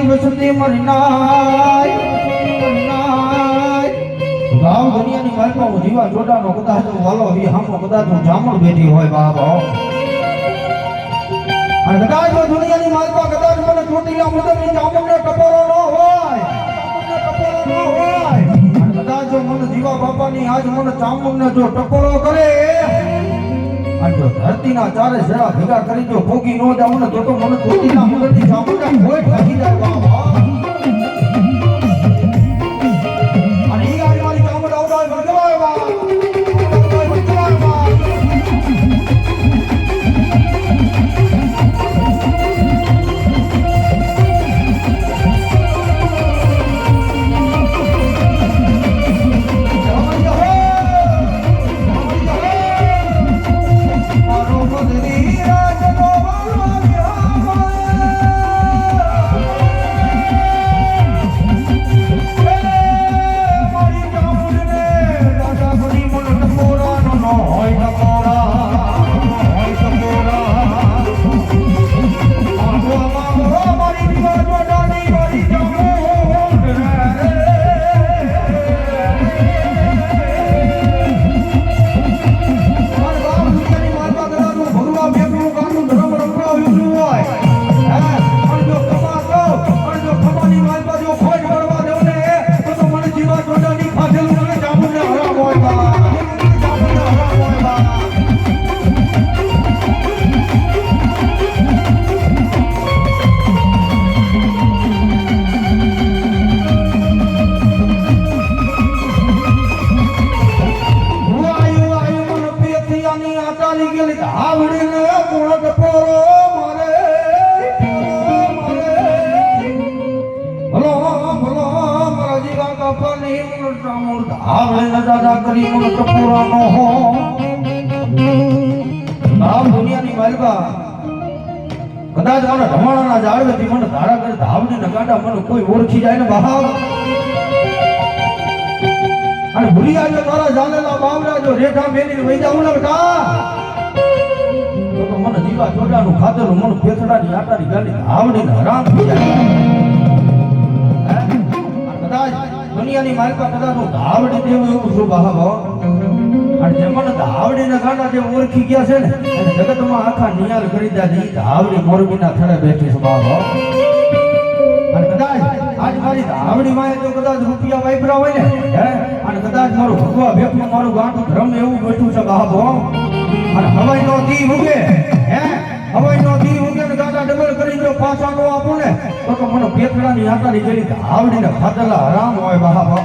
મારી વસતી મરનાય ગામ દુનિયાની માલમાં હું જીવા જોડાનો કદાચ વાલો વી હામો કદાચ હું જામણ બેઠી હોય બાબા અને કદાચ દુનિયાની માલમાં કદાચ મને ચોટીલા મુદતની જામણને ટપોરો ન હોય અને કદાચ જો મને જીવા બાપાની આજ મને ચામુંડને જો ટપોરો કરે અને જો ધરતીના ચારે જરા ભેગા કરી જો ભોગી ન જાઉં ને તો મને ચોટીલા મુદતની જામણને કોઈ ઠાકી જાય બાબા કદાચ મને ઢમાણાના ઝાડવેથી મને ધારા કરે ધાવની નગાડા મને કોઈ ઓળખી જાય ને બહાવ અને ભૂલિયા જો તારા જાનેલા બાવરા જો રેઠા મેલીને વઈ જાઉં ને બેટા તો મને જીવા ચોડાનું ખાધેલું મને પેથડાની આટાની ગાડી ધાવની હરામ થઈ જાય કદાચ દુનિયાની માલકા કદાચ હું ધાવડી દેવું એવું છું બહાવ અને જે મને ધાવડીના ગાડા જે ઓળખી ગયા છે ને અને જગતમાં આખા નિયાલ કરી દીધી ધાવડી મોરબીના થડે બેઠી છે બાબા અને કદાચ આજ મારી ધાવડી માં જો કદાચ રૂપિયા વાપરા હોય ને હે અને કદાચ મારું ભગવા ભેખનું મારું ગાંઠું ધર્મ એવું બેઠું છે બાબો અને હવાઈ નો દી ઉગે હે હવાઈ નો દી ઉગે ને ગાડા ડબલ કરી જો પાછા નો આપું ને તો મને પેથડાની આટાની જેવી ધાવડીને ખાધેલા હરામ હોય બાબા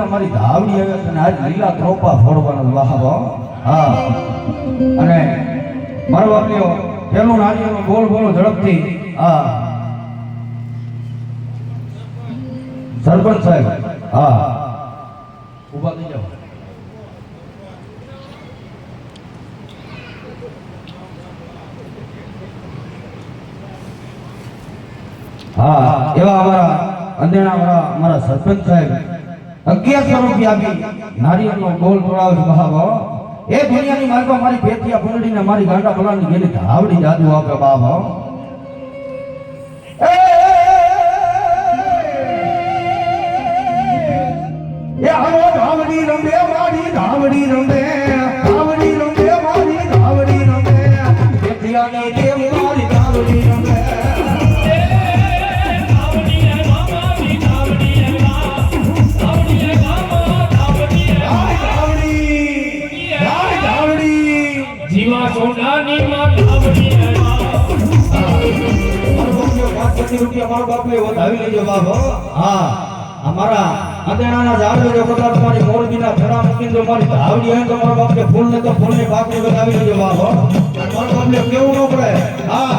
મારી ધાવડી આવે અને આજ લીલા ત્રોપા ફોડવાનો વાહવો હા અને મારો વાપલ્યો પેલું નાળિયેરનો બોલ બોલો ઝડપથી હા સરપંચ સાહેબ હા ઊભા થઈ જાઓ હા એવા અમારા અંધેણા અમારા સરપંચ સાહેબ 1100 રૂપિયા આપી નારિયેળનો ગોલ તોડાવ બહાવો એ દુનિયાની માલમાં મારી પેથિયા પુંડડીને મારી ગાંડા ભલાની ગેલી ધાવડી જાદુ આપે બાબો એ આવો ધાવડી રંબે મારી ધાવડી રંબે મારી ધાવડી રંબે પેથિયાની દેવ મારી ધાવડી રંબે ધાવડી રે મારી ધાવડી 50 રૂપિયા મારો બાપુ વધાવી લેજો બાપ હો. હા અમારા આંદેણાના ઝાડ જો કદાચ તમારી મોરબીના ફેરા મૂકીને જો મારી ધાવડી હોય તો મારો બાપને ફૂલ ને તો ફૂલની પાકડી વધાવી લેજો બાપ હો. અને મારો બાપને કેવું ન પડે. હા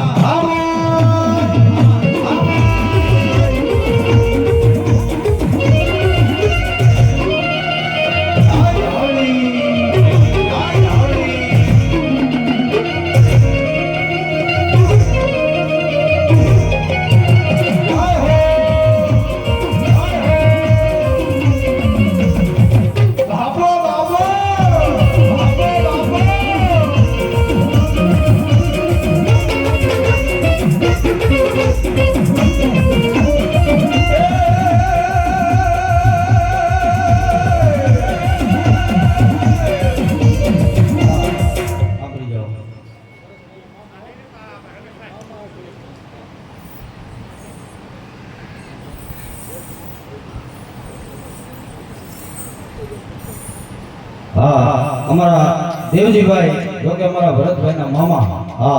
હા અમારા દેવજીભાઈ જો કે અમારા ભરતભાઈના મામા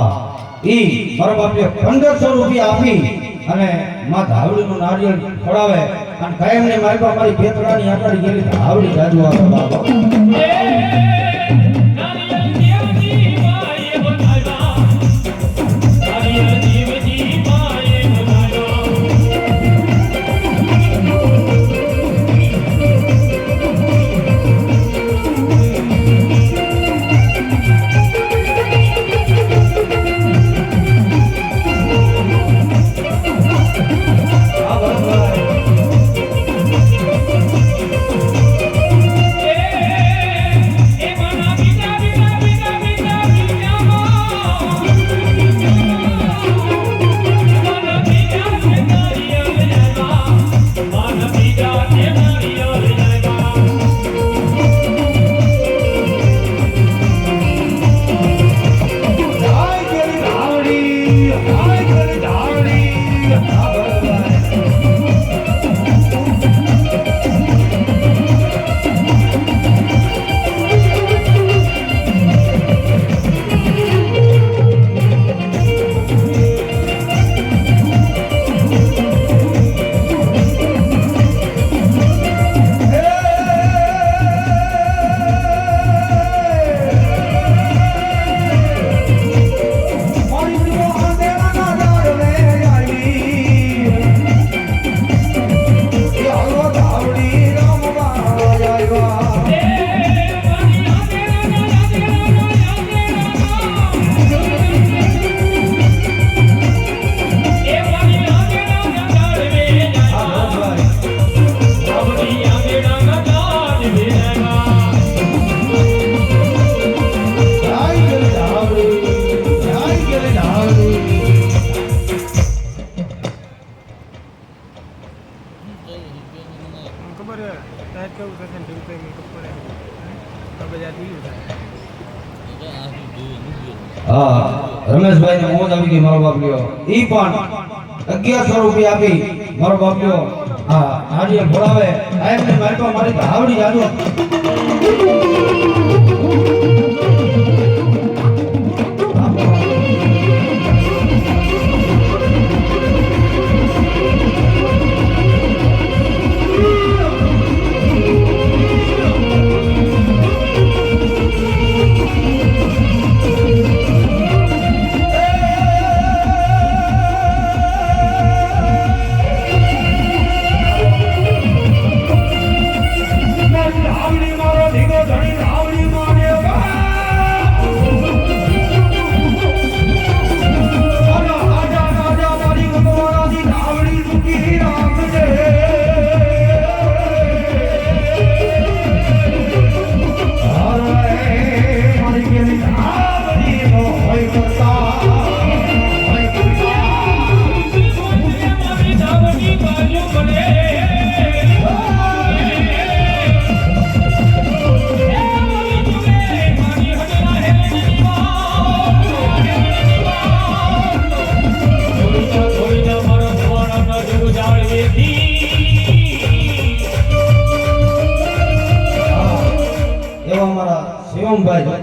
ઈ મારા બાપે 1500 રૂપિયા આપી અને માં ધાવડીનું નારિયેળ ખોડાવે અને કાયમ ને મારી પાસે મારી પેતરાની આટાડી ગયેલી ધાવડી જાજુ આવે બાબા. રમેશભાઈ ને મોજ આવી ગઈ મારો બાપલ્યો ઈ પણ 1100 રૂપિયા આપી મારો બાપલ્યો નારિયેળ ફોડાવે કાયમ ને મારી પાસે મારી ધાવડી જાજુ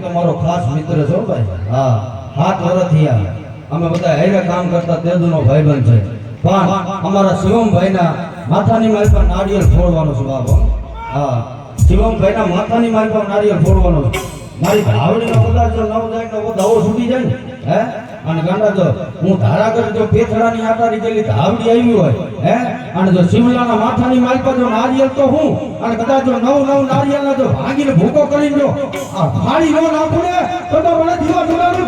તમારો ખાસ મિત્ર છો ભાઈ. 7 વર્ષ થયા અમે બધા હારે કામ કરતા તેજનો ભાઈબંધ છે. પણ અમારા શિવમભાઈના માથાની માલ પર નારિયેળ ફોડવાનો છે બાબો. હા, શિવમભાઈના માથાની માલ પર નારિયેળ ફોડવાનો છે. મારી ધાવડીનો કદાચ જો નવ જાય તો દવો છૂટી જાય ને હે. અને ગાંડા જો હું ધારા કરી જો પેથડાની આટારી જેલી ધાવડી આવી હોય હે, અને જો શિવલાના માથાની માલ પર જો નારિયેળ તો હું, અને કદાચ જો નવ નારિયેળના જો ભાગીને ભૂકો કરીને જો આ ફાડી નો નાખું ને તો મને દીવા જોડાનું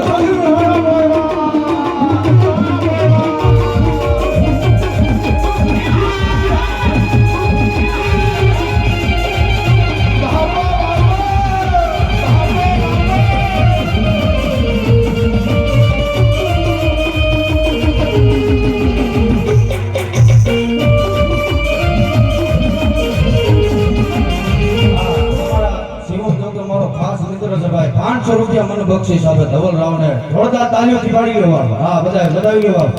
₹500 મને બક્ષિસ આપે. ધવલ રાવને જોરદાર તાલીઓથી પાડી લેવા. હા, બધા બતાવી લેવા.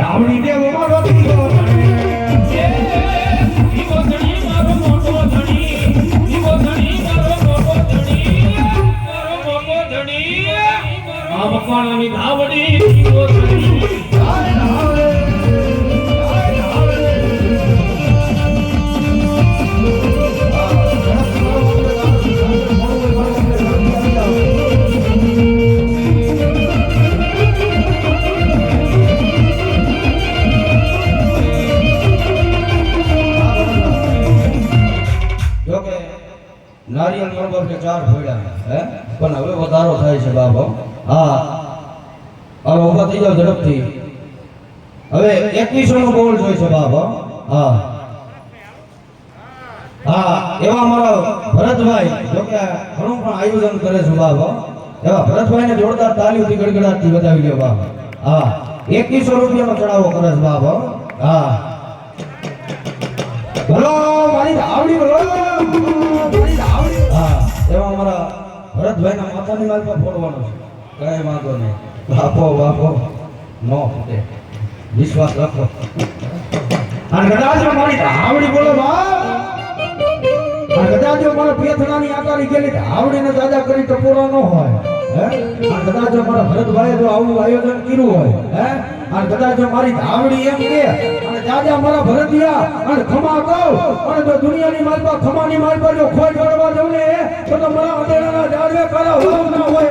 રાવણી દેવ મારો દીવો મકવાણાની ધાવડી દીવો ધણી. નારિયેળ બરોબર કે 4 ફોડ્યા હે, પણ હવે વધારો થાય છે બાબો. હા, હવે ઉભા થઈ જાવ ઝડપથી. હવે 2100 નો બોલ જોઈએ છે બાબો. હા હા, એવા મારા ભરતભાઈ જો કે ઘણું પણ આયોજન કરે છે બાબો. એવા ભરતભાઈને જોરદાર તાલીઓથી ગડગડાટથી બતાવી લ્યો બાબો. હા, 2100 નો ચડાવો કરે છે બાબો. હા, બોલો મારી ધાવડી, બોલો મારી ધાવડી. હા, એવા અમારા ભરતભાઈના માથાની માલ પર ફોડવાનો છે. કઈ વાંધો નહીં, બાપો બાપો નો ફૂટે, વિશ્વાસ રાખો. અને કદાચ મારી ધાવડી, બોલો બાપ. અને કદાચ મારા પેથણાની આકારી ગયેલી ધાવડીને દાદા કરી ટપોરા ન હોય હે, અને કદાચ મારા ભરતભાઈએ જો આવું આયોજન કર્યું હોય હે, અને કદાચ મારી ધાવડી એમ કે અને દાદા મારા ભરતિયા અને ખમા કહું, અને જો દુનિયાની માલ પર ખમાની માલ પર જો ખોટ કરવા જવું ને તો મારા અંધેરાના જાડવે કરા હોવ ના હોય.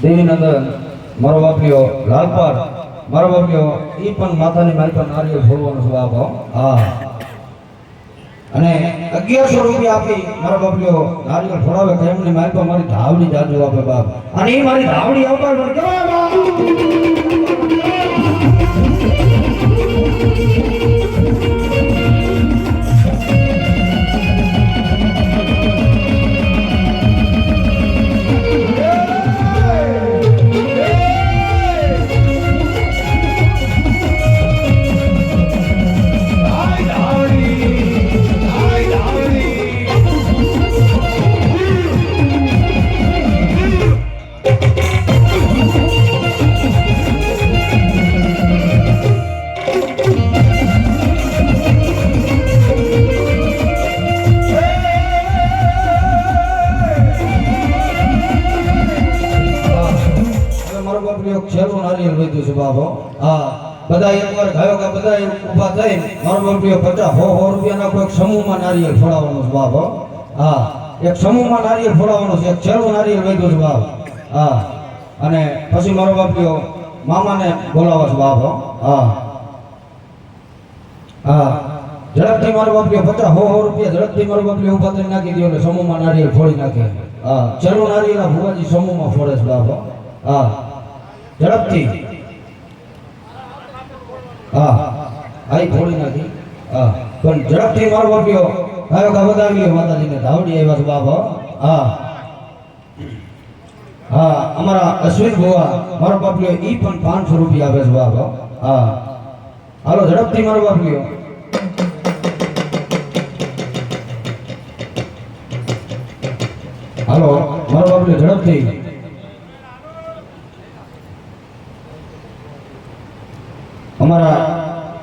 દેવીનંદન મારો બાપલીઓ લાલપાર મારો બાપલીઓ ઈ પણ માતાની મારી પર નારિયેળ ફોડવાનો સ્વભાવ હા અને 1100 રૂપિયા આપી મારો બાપલીઓ નારિયેળ ફોડાવે કે એમની મારી પર મારી ધાવડી જાજુ આપે બાપ અને ઈ મારી ધાવડી આવતા મને કેવા બાપ છેલ્લું નારિયેળ વધ્યું છે બાબો હા બધા એકવાર ગાયો કે બધા ઊભા થઈ મારો બાપલીઓ 50 રૂપિયાના કોઈ સમૂહમાં નારિયેળ ફોડાવવાનું છે બાબો હા એક સમૂહમાં નારિયેળ ફોડાવવાનું છે એક છેલ્લું નારિયેળ વધ્યું છે બાપ હા અને પછી મારો બાપલીઓ મામાને બોલાવવા છે બાબો હા હા ઝડપથી મારો બાપલીઓ 50 રૂપિયા ઝડપથી મારો બાપલીઓ ઊભા કરી નાખી દો એટલે સમૂહમાં નારિયેળ ફોડી નાખે હા છેલ્લું નારિયેળ ભુવાજી સમૂહમાં ફોડે છે બાબો હા ઝડપથી હા આઈ ફોડી નાખી હા પણ ઝડપથી મારો બાપલીઓ કયો કા બતાવી માતાજીને ધાવડી આવ્યા છે બાબા હા હા અમારા અશ્વિન ભુવા મારો બાપલીઓ ઈ પણ 500 રૂપિયા આવે છે બાબા હા હાલો ઝડપથી મારો બાપલીઓ હાલો મારો બાપલીઓ ઝડપથી અમારા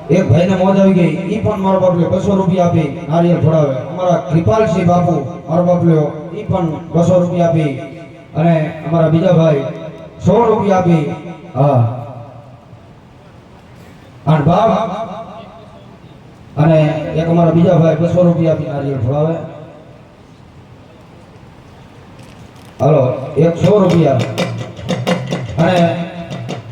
એક ભાઈને મોજ આવી ગઈ ઈ પણ મારો બાપલીઓ 200 રૂપિયા આપી નારિયેળ ફોડાવે અમારા કૃપાલસિંહ બાપુ મારો બાપલીઓ ઈ પણ 200 રૂપિયા આપી અને અમારા બીજા ભાઈ 100 રૂપિયા આપી હા અને બાપ અને એક અમારા બીજા ભાઈ 200 રૂપિયા આપી નારિયેળ ફોડાવે હાલો 100 રૂપિયા અને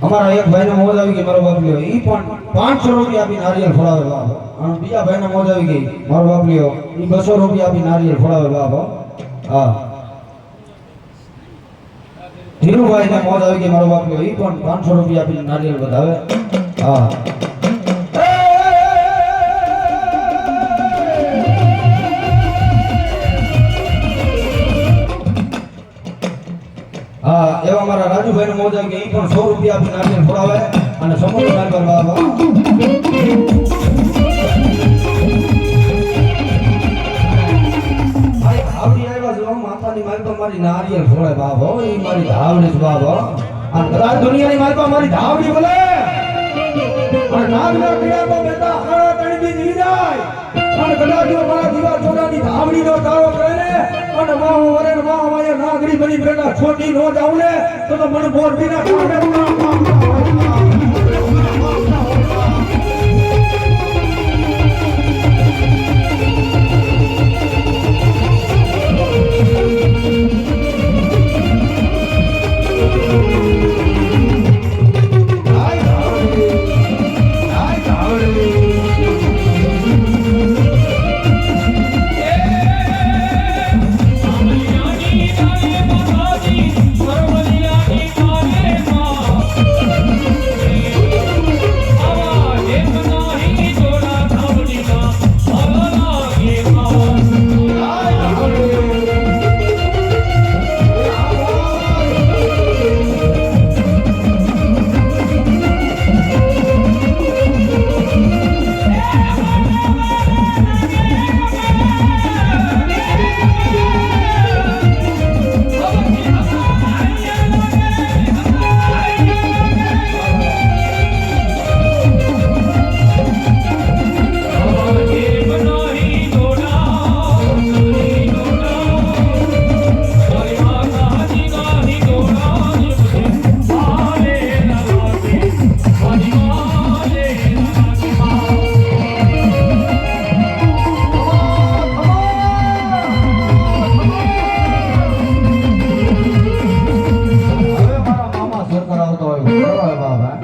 અમારા એક ભાઈને મોજ આવી ગઈ મારો બાપલીઓ ઈ પણ 500 રૂપિયા આપી નારિયેળ ફોડાવે બાપ અને બીજા ભાઈને મોજ આવી ગઈ મારો બાપલીઓ ઈ 200 રૂપિયા આપી નારિયેળ ફોડાવે બાપ હા ધીરુભાઈને મોજ આવી ગઈ મારો બાપલીઓ ઈ પણ 500 રૂપિયા આપી નારિયેળ વધાવે હા હા એવા મારા રાજુભાઈને મોજ આવી ગઈ ઈ પણ 100 રૂપિયા આપી નારિયેળ ફોડાવે અને સમૂહ નારિયેળ બાબા માતાની મારી તો મારી નારિયેળ ફોડે બાબો ઈ મારી ધાવડી છે બાબો અને કદાચ દુનિયાની મારી તો મારી ધાવડી બોલે અને નાગના પીડામાં બેટા આખા તણી દી જીવી જાય અને કદાચ જો મારા દીવા ચોડાની ધાવડી નો દાવો કરે ને અને માહો વરે ને માહો માયા નાગડી બની બેટા છોટી નો જાવ ને તો મને બોર બીના કાઢે માતાજી સરકાર આવતો હોય કરવા બાબા